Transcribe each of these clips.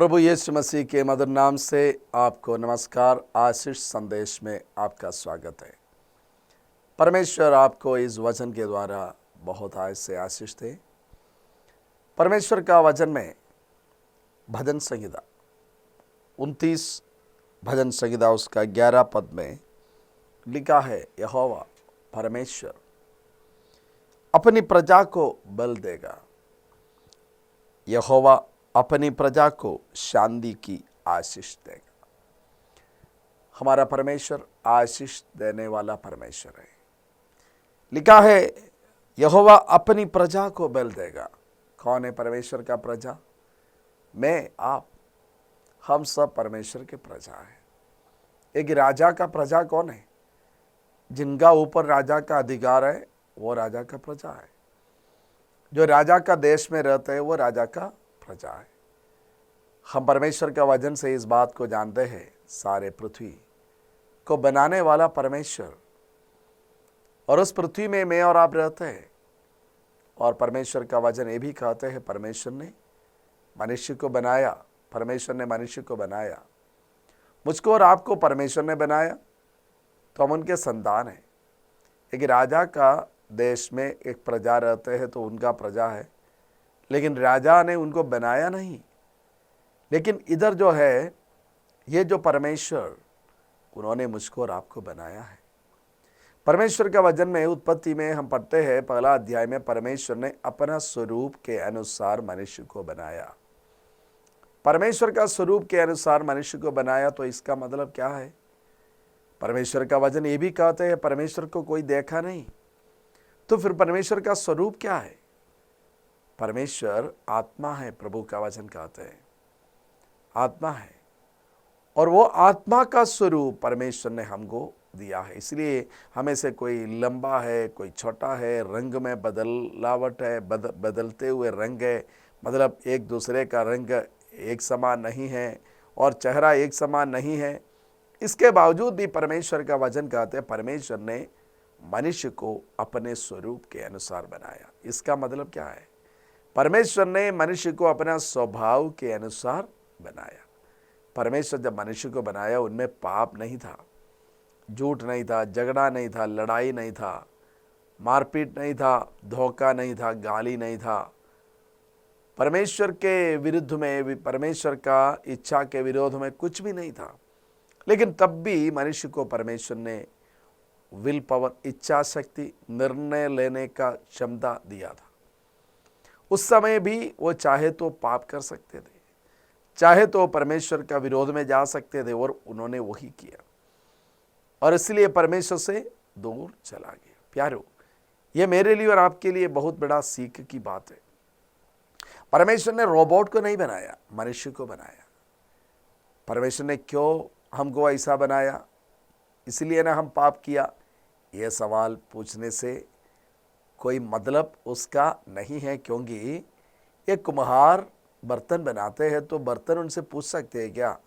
प्रभु यीशु मसीह के मधुर नाम से आपको नमस्कार। आशीष संदेश में आपका स्वागत है। परमेश्वर आपको इस वचन के द्वारा बहुत आज से आशीष दे। परमेश्वर का वचन में भजन संहिता 29 भजन संहिता उसका 11 पद में लिखा है, यहोवा परमेश्वर अपनी प्रजा को बल देगा, यहोवा अपनी प्रजा को शांति की आशीष देगा। हमारा परमेश्वर आशीष देने वाला परमेश्वर है। लिखा है यहोवा अपनी प्रजा को बल देगा। कौन है परमेश्वर का प्रजा? मैं, आप, हम सब परमेश्वर के प्रजा है। एक राजा का प्रजा कौन है? जिनका ऊपर राजा का अधिकार है वो राजा का प्रजा है। जो राजा का देश में रहते हैं वो राजा का प्रजा है। हम परमेश्वर का वचन से इस बात को जानते हैं, सारे पृथ्वी को बनाने वाला परमेश्वर, और उस पृथ्वी में मैं और आप रहते हैं। और परमेश्वर का वचन ये भी कहते हैं, परमेश्वर ने मनुष्य को बनाया, परमेश्वर ने मनुष्य को बनाया, मुझको और आपको परमेश्वर ने बनाया, तो हम उनके संतान हैं। एक राजा का देश में एक प्रजा रहते हैं तो उनका प्रजा है, लेकिन राजा ने उनको बनाया नहीं। लेकिन इधर जो है, ये जो परमेश्वर, उन्होंने मुझको और आपको बनाया है। परमेश्वर का वचन में उत्पत्ति में हम पढ़ते हैं, पहला अध्याय में, परमेश्वर ने अपना स्वरूप के अनुसार मनुष्य को बनाया। परमेश्वर का स्वरूप के अनुसार मनुष्य को बनाया, तो इसका मतलब क्या है? परमेश्वर का वचन ये भी कहते हैं परमेश्वर को कोई देखा नहीं। तो फिर परमेश्वर का स्वरूप क्या है? परमेश्वर आत्मा है। प्रभु का वचन कहते हैं आत्मा है, और वो आत्मा का स्वरूप परमेश्वर ने हमको दिया है। इसलिए हमें से कोई लंबा है, कोई छोटा है, रंग में बदलावट है, बदलते हुए रंग है, मतलब एक दूसरे का रंग एक समान नहीं है और चेहरा एक समान नहीं है। इसके बावजूद भी परमेश्वर का वचन कहते हैं परमेश्वर ने मनुष्य को अपने स्वरूप के अनुसार बनाया। इसका मतलब क्या है? परमेश्वर ने मनुष्य को अपना स्वभाव के अनुसार बनाया। परमेश्वर जब मनुष्य को बनाया, उनमें पाप नहीं था, झूठ नहीं था, झगड़ा नहीं था, लड़ाई नहीं था, मारपीट नहीं था, धोखा नहीं था, गाली नहीं था। परमेश्वर के विरुद्ध में, परमेश्वर का इच्छा के विरोध में कुछ भी नहीं था। लेकिन तब भी मनुष्य को परमेश्वर ने विल पावर, इच्छा शक्ति, निर्णय लेने का क्षमता दिया था। उस समय भी वो चाहे तो पाप कर सकते थे, चाहे तो परमेश्वर का विरोध में जा सकते थे, और उन्होंने वही किया, और इसलिए परमेश्वर से दूर चला गया। प्यारो, ये मेरे लिए और आपके लिए बहुत बड़ा सीख की बात है। परमेश्वर ने रोबोट को नहीं बनाया, मनुष्य को बनाया। परमेश्वर ने क्यों हमको ऐसा बनाया? इसलिए ना हम पाप किया? यह सवाल पूछने से कोई मतलब उसका नहीं है, क्योंकि एक कुम्हार बर्तन बनाते हैं तो बर्तन उनसे पूछ सकते हैं क्या,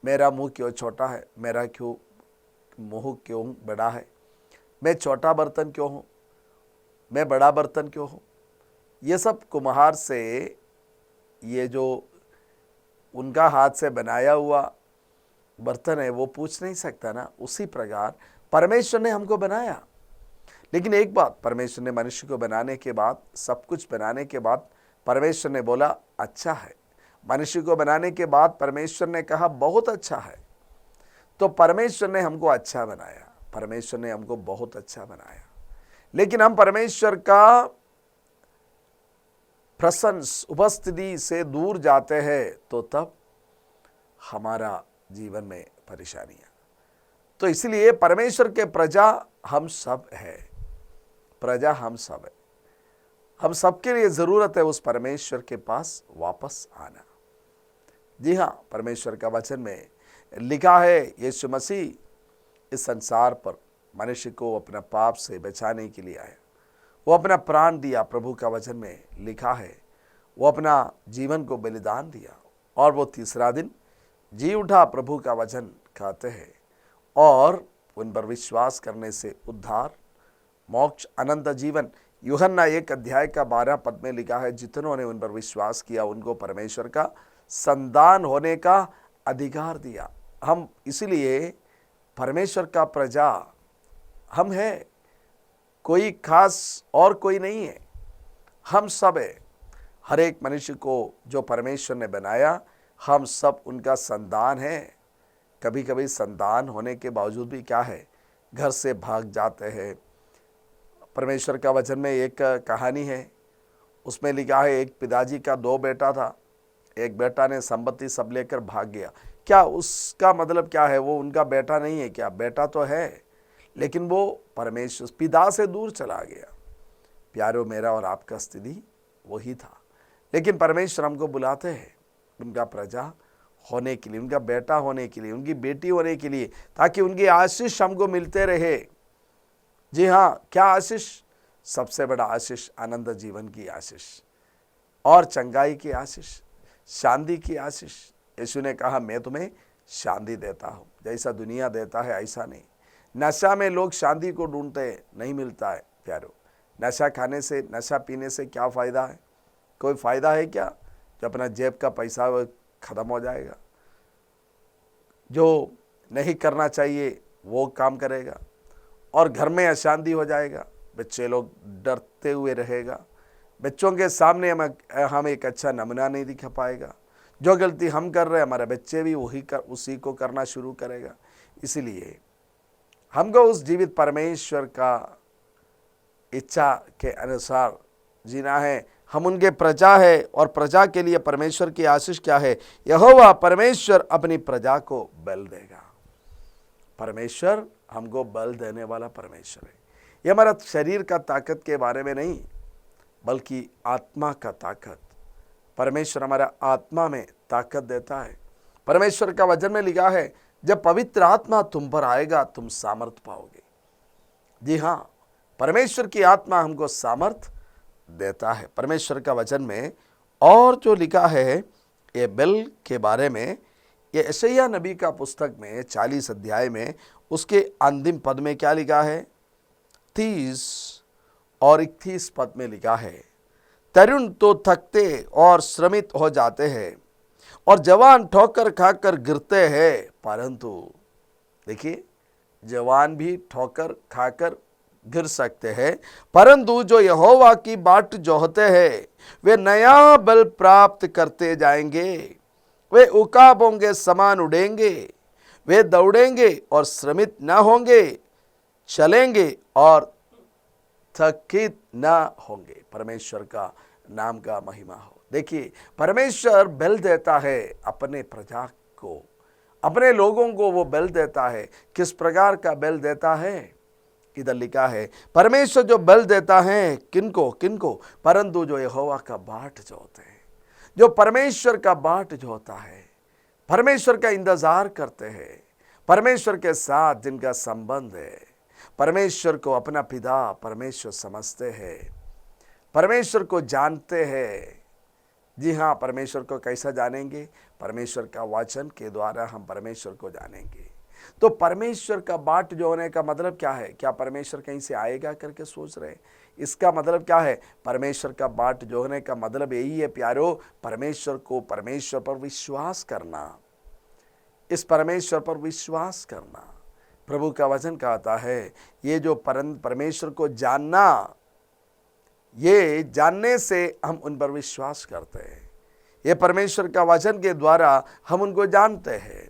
मेरा मुंह क्यों छोटा है, मेरा मुंह क्यों बड़ा है, मैं छोटा बर्तन क्यों हूँ, मैं बड़ा बर्तन क्यों हूँ? ये सब कुम्हार से, ये जो उनका हाथ से बनाया हुआ बर्तन है वो पूछ नहीं सकता ना। उसी प्रकार परमेश्वर ने हमको बनाया। लेकिन एक बात, परमेश्वर ने मनुष्य को बनाने के बाद, सब कुछ बनाने के बाद, परमेश्वर ने बोला अच्छा है। मनुष्य को बनाने के बाद परमेश्वर ने कहा बहुत अच्छा है। तो परमेश्वर ने हमको अच्छा बनाया, परमेश्वर ने हमको बहुत अच्छा बनाया। लेकिन हम परमेश्वर का प्रसन्न उपस्थिति से दूर जाते हैं तो तब हमारा जीवन में परेशानियां। तो इसलिए परमेश्वर के प्रजा हम सब है, प्रजा हम सब है। हम सबके लिए जरूरत है उस परमेश्वर के पास वापस आना। जी हाँ, परमेश्वर का वचन में लिखा है यीशु मसीह इस संसार पर मनुष्य को अपना पाप से बचाने के लिए आया, वो अपना प्राण दिया। प्रभु का वचन में लिखा है वो अपना जीवन को बलिदान दिया, और वो तीसरा दिन जी उठा। प्रभु का वचन कहते हैं, और उन पर विश्वास करने से उद्धार, मोक्ष, अनंत जीवन। यूहन्ना 1 अध्याय का 12 पद में लिखा है, जितनों ने उन पर विश्वास किया उनको परमेश्वर का संतान होने का अधिकार दिया। हम इसलिए परमेश्वर का प्रजा हम है, कोई खास और कोई नहीं है, हम सब है। हर एक मनुष्य को जो परमेश्वर ने बनाया, हम सब उनका संतान है। कभी कभी संतान होने के बावजूद भी क्या है, घर से भाग जाते हैं। परमेश्वर का वचन में एक कहानी है, उसमें लिखा है एक पिताजी का 2 बेटा था। एक बेटा ने संपत्ति सब लेकर भाग गया। क्या उसका मतलब क्या है, वो उनका बेटा नहीं है क्या? बेटा तो है, लेकिन वो परमेश्वर पिता से दूर चला गया। प्यारो, मेरा और आपका स्थिति वही था। लेकिन परमेश्वर हमको बुलाते हैं उनका प्रजा होने के लिए, उनका बेटा होने के लिए, उनकी बेटी होने के लिए, ताकि उनकी आशीष हमको मिलते रहे। जी हाँ, क्या आशीष? सबसे बड़ा आशीष आनंद जीवन की आशीष और चंगाई की आशीष, शांति की आशीष। यीशु ने कहा, मैं तुम्हें शांति देता हूँ, जैसा दुनिया देता है ऐसा नहीं। नशा में लोग शांति को ढूंढते हैं, नहीं मिलता है प्यारो। नशा खाने से, नशा पीने से क्या फ़ायदा है? कोई फ़ायदा है क्या? जो अपना जेब का पैसा वो ख़त्म हो जाएगा। जो नहीं करना चाहिए वो काम करेगा और घर में अशांति हो जाएगा। बच्चे लोग डरते हुए रहेगा। बच्चों के सामने हम एक अच्छा नमूना नहीं दिखा पाएगा। जो गलती हम कर रहे हैं, हमारे बच्चे भी उसी को करना शुरू करेगा। इसलिए हमको उस जीवित परमेश्वर का इच्छा के अनुसार जीना है। हम उनके प्रजा है और प्रजा के लिए परमेश्वर की आशीष क्या है? यहोवा परमेश्वर अपनी प्रजा को बल देगा। परमेश्वर हमको बल देने वाला परमेश्वर है। ये हमारा शरीर का ताकत के बारे में नहीं, बल्कि आत्मा का ताकत। परमेश्वर हमारा आत्मा में ताकत देता है। परमेश्वर का वचन में लिखा है, जब पवित्र आत्मा तुम पर आएगा तुम सामर्थ पाओगे। जी हाँ, परमेश्वर की आत्मा हमको सामर्थ देता है। परमेश्वर का वचन में और जो लिखा है ये बल के बारे में, ये यशायाह नबी का पुस्तक में 40 अध्याय में उसके अंतिम पद में क्या लिखा है? 30 और 31 पद में लिखा है, तरुण तो थकते और श्रमित हो जाते हैं और जवान ठोकर खाकर गिरते हैं, परंतु देखिए, जवान भी ठोकर खाकर गिर सकते हैं, परंतु जो यहोवा की बाट जोहते हैं वे नया बल प्राप्त करते जाएंगे। वे उकाबों के समान उड़ेंगे, वे दौड़ेंगे और श्रमित न होंगे, चलेंगे और थकित न होंगे। परमेश्वर का नाम का महिमा हो। देखिए, परमेश्वर बल देता है अपने प्रजा को, अपने लोगों को वो बल देता है। किस प्रकार का बल देता है? इधर लिखा है, परमेश्वर जो बल देता है किनको किनको? परंतु जो यहोवा का बाट जोहते हैं, जो परमेश्वर का बाट जोहता है, परमेश्वर का इंतजार करते हैं, परमेश्वर के साथ जिनका संबंध है, परमेश्वर को अपना पिता परमेश्वर समझते हैं, परमेश्वर को जानते हैं। जी हाँ, परमेश्वर को कैसा जानेंगे? परमेश्वर का वचन के द्वारा हम परमेश्वर को जानेंगे। तो परमेश्वर का बाट जो होने का मतलब क्या है? क्या परमेश्वर कहीं से आएगा करके सोच रहे? इसका मतलब क्या है? परमेश्वर का बाट जो होने का मतलब यही है प्यारो, परमेश्वर को, परमेश्वर पर विश्वास करना, इस परमेश्वर पर विश्वास करना। प्रभु का वचन कहता है, ये जो परमेश्वर को जानना, ये जानने से हम उन पर विश्वास करते हैं। ये परमेश्वर का वचन के द्वारा हम उनको जानते हैं।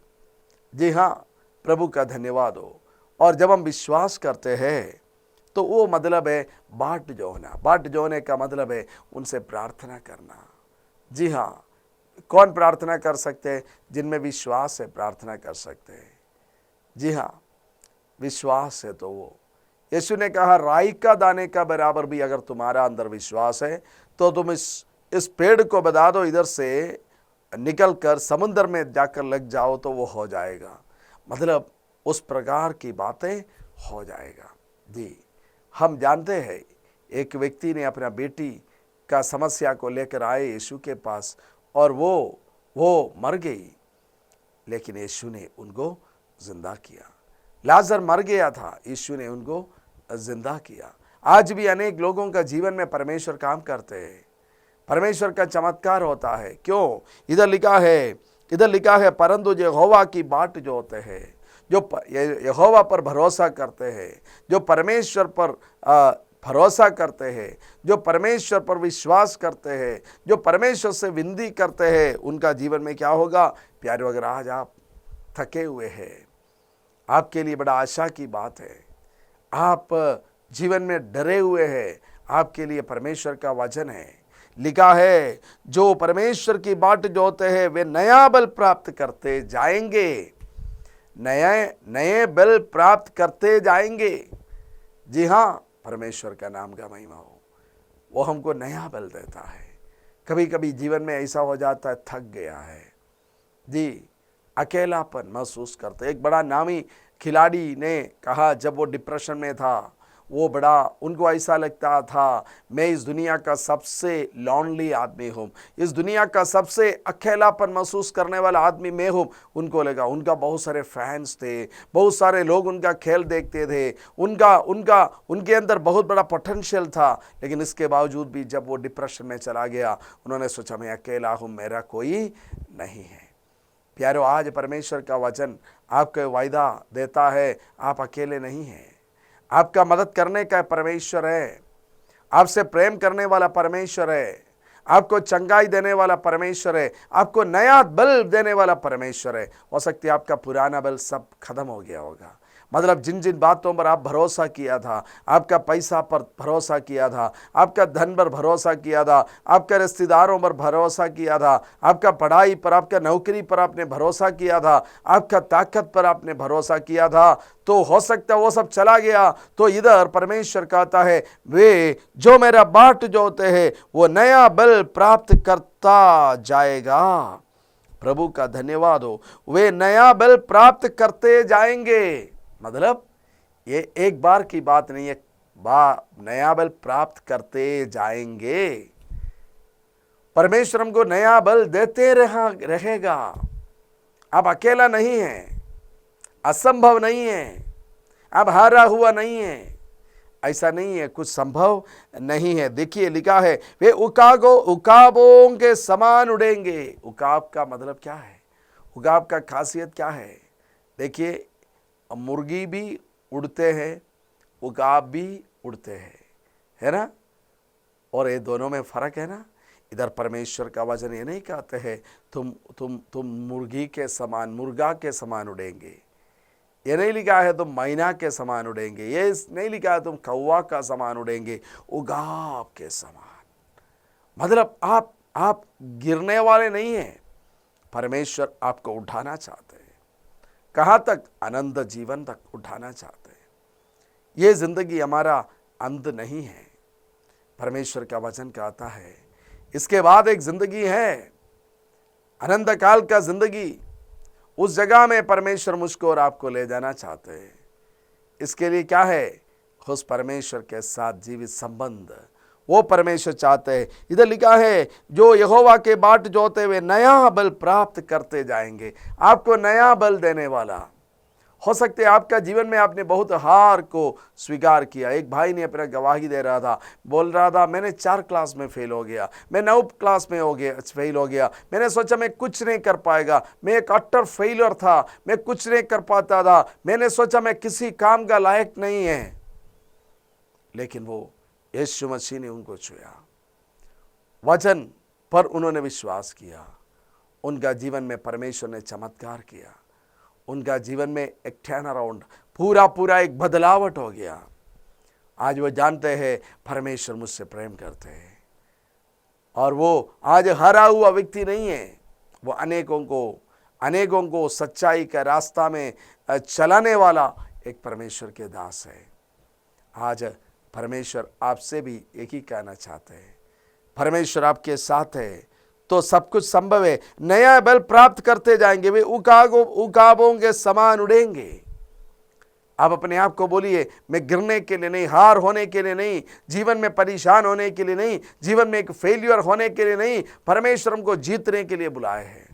जी हाँ, प्रभु का धन्यवाद हो। और जब हम विश्वास करते हैं तो वो मतलब है बाट जोहना। बाट जोहने का मतलब है उनसे प्रार्थना करना। जी हाँ, कौन प्रार्थना कर सकते हैं? जिनमें विश्वास है प्रार्थना कर सकते हैं। जी हाँ, विश्वास है तो वो, यीशु ने कहा, राई का दाने का बराबर भी अगर तुम्हारा अंदर विश्वास है तो तुम इस पेड़ को बता दो, इधर से निकल कर समुद्र में जाकर लग जाओ, तो वो हो जाएगा। मतलब उस प्रकार की बातें हो जाएगा। जी, हम जानते हैं एक व्यक्ति ने अपना बेटी का समस्या को लेकर आए यीशु के पास और वो मर गई, लेकिन यीशु ने उनको जिंदा किया। लाजर मर गया था, यीशु ने उनको जिंदा किया। आज भी अनेक लोगों का जीवन में परमेश्वर काम करते हैं। परमेश्वर का चमत्कार होता है। क्यों? इधर लिखा है परंतु यहोवा की बाट जो होते हैं, जो यहोवा पर भरोसा करते हैं, जो परमेश्वर पर भरोसा करते हैं, जो परमेश्वर पर विश्वास करते हैं, जो परमेश्वर से विनती करते हैं, उनका जीवन में क्या होगा? प्यारे, अगर आज आप थके हुए हैं, आपके लिए बड़ा आशा की बात है, आप जीवन में डरे हुए हैं, आपके लिए परमेश्वर का वचन है। लिखा है जो परमेश्वर की बाट जो होते हैं वे नया बल प्राप्त करते जाएंगे, नए बल प्राप्त करते जाएंगे। जी हाँ, परमेश्वर का नाम का महिमा हो। वो हमको नया बल देता है। कभी कभी जीवन में ऐसा हो जाता है, थक गया है जी, अकेलापन महसूस करते। एक बड़ा नामी खिलाड़ी ने कहा, जब वो डिप्रेशन में था, वो बड़ा उनको ऐसा लगता था, मैं इस दुनिया का सबसे लॉनली आदमी हूँ, इस दुनिया का सबसे अकेलापन महसूस करने वाला आदमी मैं हूँ। उनको लगा, उनका बहुत सारे फैंस थे, बहुत सारे लोग उनका खेल देखते थे, उनके अंदर बहुत बड़ा पोटेंशियल था। लेकिन इसके बावजूद भी जब वो डिप्रेशन में चला गया, उन्होंने सोचा मैं अकेला हूँ, मेरा कोई नहीं है। प्यारो, आज परमेश्वर का वचन आपको वायदा देता है, आप अकेले नहीं हैं। आपका मदद करने का परमेश्वर है, आपसे प्रेम करने वाला परमेश्वर है, आपको चंगाई देने वाला परमेश्वर है, आपको नया बल देने वाला परमेश्वर है। हो सकती है आपका पुराना बल सब खत्म हो गया होगा। मतलब जिन जिन बातों पर आप भरोसा किया था, आपका पैसा पर भरोसा किया था, आपका धन पर भरोसा किया था, आपका रिश्तेदारों पर भरोसा किया था, आपका पढ़ाई पर, आपका नौकरी पर आपने भरोसा किया था, आपका ताकत पर आपने भरोसा किया था, तो हो सकता है वो सब चला गया। तो इधर परमेश्वर कहता है, वे जो मेरा बाट जो होते हैं वो नया बल प्राप्त करता जाएगा। प्रभु का धन्यवाद हो, वे नया बल प्राप्त करते जाएंगे। मतलब ये एक बार की बात नहीं है, नया बल प्राप्त करते जाएंगे। परमेश्वर हमको नया बल देते रहेगा। आप अकेला नहीं है, असंभव नहीं है, आप हारा हुआ नहीं है, ऐसा नहीं है, कुछ संभव नहीं है। देखिए लिखा है, वे उकाबों के समान उड़ेंगे। उकाब का मतलब क्या है? उकाब का खासियत क्या है? देखिए, मुर्गी भी उड़ते हैं, उकाब भी उड़ते हैं, है ना? और ये दोनों में फर्क है ना। इधर परमेश्वर का वचन ये नहीं कहते हैं तुम मुर्गी के समान, मुर्गा के समान उड़ेंगे। ये नहीं लिखा है तुम मैना के समान उड़ेंगे। ये नहीं लिखा है तुम कौवा का समान उड़ेंगे, उकाब के समान। मतलब आप गिरने वाले नहीं हैं, परमेश्वर आपको उठाना चाहते हैं। कहाँ तक? अनंत जीवन तक उठाना चाहते हैं। ये जिंदगी हमारा अंत नहीं है। परमेश्वर का वचन कहता है इसके बाद एक जिंदगी है, अनंत काल का जिंदगी। उस जगह में परमेश्वर मुझको और आपको ले जाना चाहते हैं। इसके लिए क्या है? उस परमेश्वर के साथ जीवित संबंध वो परमेश्वर चाहते हैं। इधर लिखा है जो यहोवा के बाट जो होते हुए नया बल प्राप्त करते जाएंगे। आपको नया बल देने वाला। हो सकते है आपका जीवन में आपने बहुत हार को स्वीकार किया। एक भाई ने अपना गवाही दे रहा था, बोल रहा था मैंने 4 क्लास में फेल हो गया, मैं 9 क्लास में फेल हो गया, मैंने सोचा मैं कुछ नहीं कर पाएगा, मैं एक अट्टर फेलियर था, मैं कुछ नहीं कर पाता था, मैंने सोचा मैं किसी काम का लायक नहीं है। लेकिन वो यीशु मसीह ने उनको छुआ, वचन पर उन्होंने विश्वास किया, उनका जीवन में परमेश्वर ने चमत्कार किया, उनका जीवन में एक टर्न अराउंड, पूरा एक बदलावट हो गया। आज वो जानते हैं परमेश्वर मुझसे प्रेम करते हैं, और वो आज हारा हुआ व्यक्ति नहीं है, वो अनेकों को सच्चाई का रास्ता में चलाने वाला एक परमेश्वर के दास है। आज परमेश्वर आपसे भी एक ही कहना चाहते हैं, परमेश्वर आपके साथ है तो सब कुछ संभव है। नया बल प्राप्त करते जाएंगे, वे उकाबों के समान उड़ेंगे। आप अपने आप को बोलिए, मैं गिरने के लिए नहीं, हार होने के लिए नहीं, जीवन में परेशान होने के लिए नहीं, जीवन में एक फेलियर होने के लिए नहीं, परमेश्वर हमको जीतने के लिए बुलाए हैं।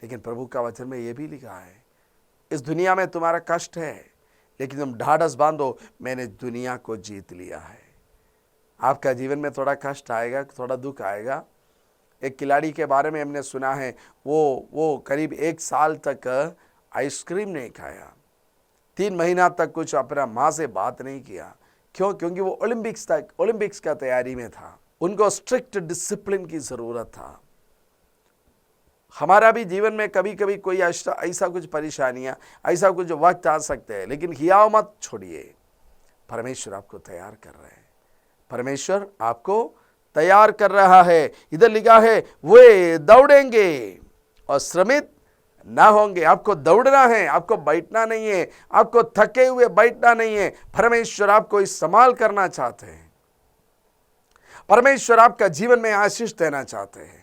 लेकिन प्रभु का वचन में यह भी लिखा है, इस दुनिया में तुम्हारा कष्ट है, लेकिन तुम ढाढ़स बांधो, मैंने दुनिया को जीत लिया है। आपका जीवन में थोड़ा कष्ट आएगा, थोड़ा दुख आएगा। एक खिलाड़ी के बारे में हमने सुना है, वो करीब 1 साल तक आइसक्रीम नहीं खाया, 3 महीना तक कुछ अपना माँ से बात नहीं किया। क्यों? क्योंकि वो ओलंपिक्स का तैयारी में था। उनको स्ट्रिक्ट डिसिप्लिन की ज़रूरत था। हमारा भी जीवन में कभी कभी कोई ऐसा कुछ परेशानियां, ऐसा कुछ वक्त आ सकते हैं, लेकिन हियाव मत छोड़िए। परमेश्वर आपको तैयार कर रहे हैं, परमेश्वर आपको तैयार कर रहा है। इधर लिखा है, वे दौड़ेंगे और श्रमित ना होंगे। आपको दौड़ना है, आपको बैठना नहीं है, आपको थके हुए बैठना नहीं है। परमेश्वर आपको इस्तेमाल करना चाहते हैं, परमेश्वर आपका जीवन में आशीष देना चाहते हैं।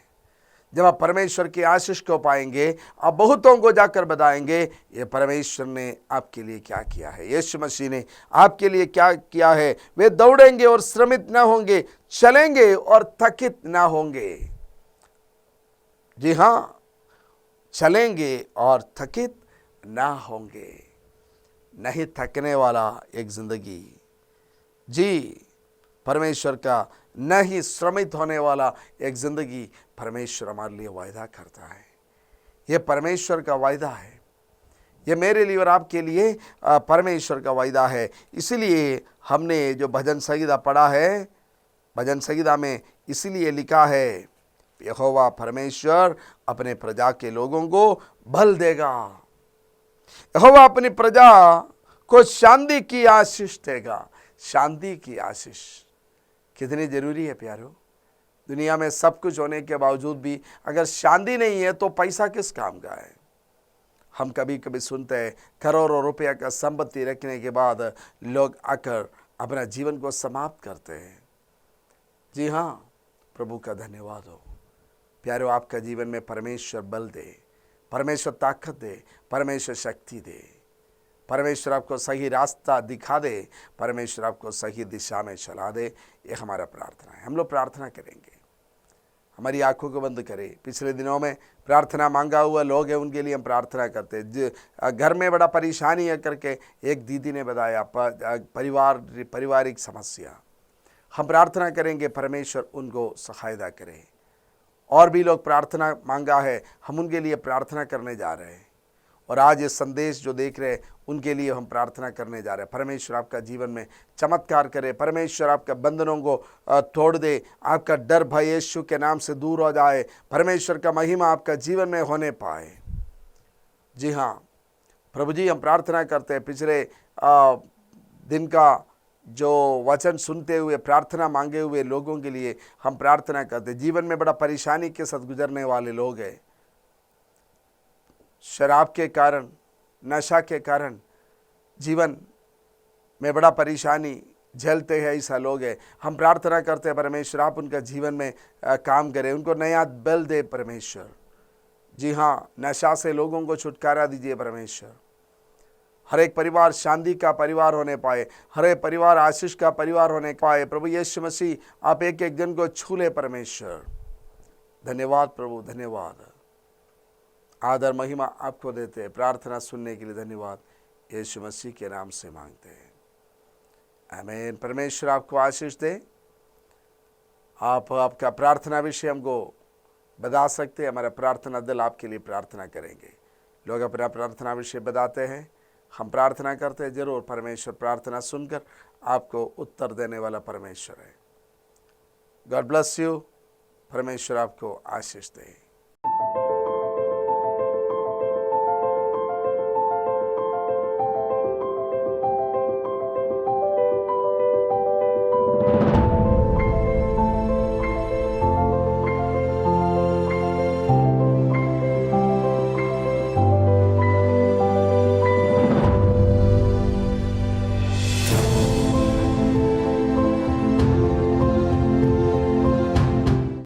जब आप परमेश्वर की आशीष को पाएंगे, आप बहुतों को जाकर बताएंगे ये परमेश्वर ने आपके लिए क्या किया है, यीशु मसीह ने आपके लिए क्या किया है। वे दौड़ेंगे और श्रमित ना होंगे, चलेंगे और थकित ना होंगे। जी हाँ, चलेंगे और थकित ना होंगे। नहीं थकने वाला एक जिंदगी, जी परमेश्वर का नहीं श्रमित होने वाला एक जिंदगी परमेश्वर हमारे लिए वायदा करता है। यह परमेश्वर का वायदा है, यह मेरे लिए और आपके लिए परमेश्वर का वायदा है। इसीलिए हमने जो भजन संहिता पढ़ा है, भजन संहिता में इसीलिए लिखा है, यहोवा परमेश्वर अपने प्रजा के लोगों को बल देगा, यहोवा अपनी प्रजा को शांति की आशीष देगा। शांति की आशीष कितनी जरूरी है प्यारो। दुनिया में सब कुछ होने के बावजूद भी अगर शांति नहीं है तो पैसा किस काम का है। हम कभी कभी सुनते हैं करोड़ों रुपया का संपत्ति रखने के बाद लोग आकर अपना जीवन को समाप्त करते हैं। जी हाँ, प्रभु का धन्यवाद हो प्यारो। आपका जीवन में परमेश्वर बल दे, परमेश्वर ताकत दे, परमेश्वर शक्ति दे, परमेश्वर आपको सही रास्ता दिखा दे, परमेश्वर आपको सही दिशा में चला दे। ये हमारा प्रार्थना है। हम लोग प्रार्थना करेंगे, हमारी आंखों को बंद करें। पिछले दिनों में प्रार्थना मांगा हुआ लोग हैं, उनके लिए हम प्रार्थना करते हैं। घर में बड़ा परेशानी है करके एक दीदी ने बताया, पारिवारिक समस्या। हम प्रार्थना करेंगे परमेश्वर उनको सहायता करे। और भी लोग प्रार्थना मांगा है, हम उनके लिए प्रार्थना करने जा रहे हैं। और आज ये संदेश जो देख रहे हैं उनके लिए हम प्रार्थना करने जा रहे हैं। परमेश्वर आपका जीवन में चमत्कार करे, परमेश्वर आपके बंधनों को तोड़ दे, आपका डर भय यीशु के नाम से दूर हो जाए, परमेश्वर का महिमा आपका जीवन में होने पाए। जी हाँ प्रभु जी, हम प्रार्थना करते हैं पिछले दिन का जो वचन सुनते हुए प्रार्थना मांगे हुए लोगों के लिए हम प्रार्थना करते हैं। जीवन में बड़ा परेशानी के साथ गुजरने वाले लोग हैं, शराब के कारण, नशा के कारण जीवन में बड़ा परेशानी झेलते हैं, ऐसा लोग हैं। हम प्रार्थना करते हैं परमेश्वर आप उनका जीवन में काम करें, उनको नया बल दे परमेश्वर। जी हाँ, नशा से लोगों को छुटकारा दीजिए परमेश्वर। हर एक परिवार शांति का परिवार होने पाए, हर एक परिवार आशीष का परिवार होने पाए। प्रभु यीशु मसीह आप एक एक जन को छू ले परमेश्वर। धन्यवाद प्रभु, धन्यवाद। आदर महिमा आपको देते हैं। प्रार्थना सुनने के लिए धन्यवाद, यीशु मसीह के नाम से मांगते हैं, आमीन। परमेश्वर आपको आशीष दे। आप आपका प्रार्थना विषय हमको बता सकते हैं, हमारा प्रार्थना दल आपके लिए प्रार्थना करेंगे। लोग अपना प्रार्थना विषय बताते हैं, हम प्रार्थना करते हैं। जरूर परमेश्वर प्रार्थना सुनकर आपको उत्तर देने वाला परमेश्वर है। God bless you. परमेश्वर आपको आशीष दे।